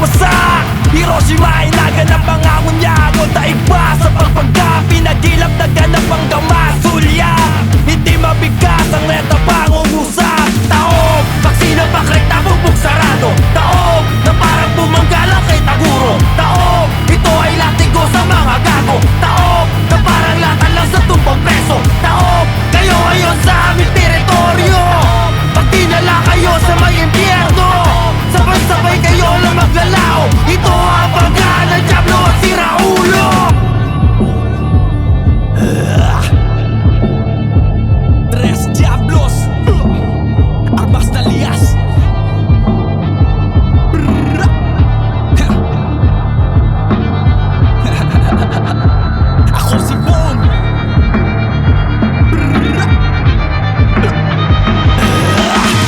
wasak. Hiroshima ay naganap ang angon niya. Daig pa sa pagpagka, pinagilap na ganap ang gamasulya. Hindi mabigas ang reta pangungusap. Taob, vaksina pakrekta, bugbog sarado. Taob, na parang bumanggalang kay Taguro. Taob, ito ay latigo sa mga gago. Taob, na parang latan lang sa tumbang preso. Taob, kayo ngayon sa aming teritoryo. Pag dinala kayo sa may impyerno, sabay-sabay kayo lang maglalao. Ito ang pagka ng Diablo at si Raulo. Tres Diablos, armas na lias. Ako si Bon.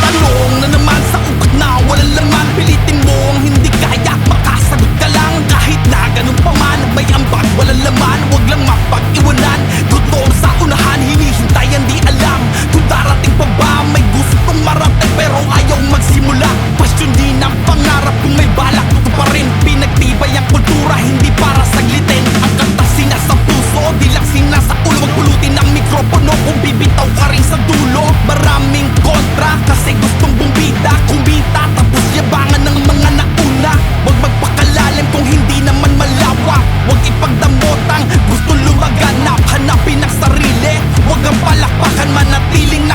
Tanong na naman sa ugat na walang laman. Pilitin mo ang hindi kaya, makasagot ka lang. Kahit na ganun pa man, may ambag walang laman. Huwag lang mapag-iwanan. Gutom sa unahan, hinihintay hindi alam kung darating pa ba. May gustong marating pero ayaw magsimula. Pasyon din ang pangarap kung may balak ito pa rin. Pinagtibay ang kultura, hindi para saglitin. Ang kanta sinasa puso, di lang sinasa ulo. Huwag pulutin ang mikropono kung bibitaw ka rin sa dulo. Maraming kontra kasi gustong bumbida, kumita, tapos yabangan ng mga nauna. Huwag magpakalalim kung hindi naman malawak. Huwag ipagdamot ang gusto lumaganap. Hanapin ang sarili, huwag ang palakpakan, manatiling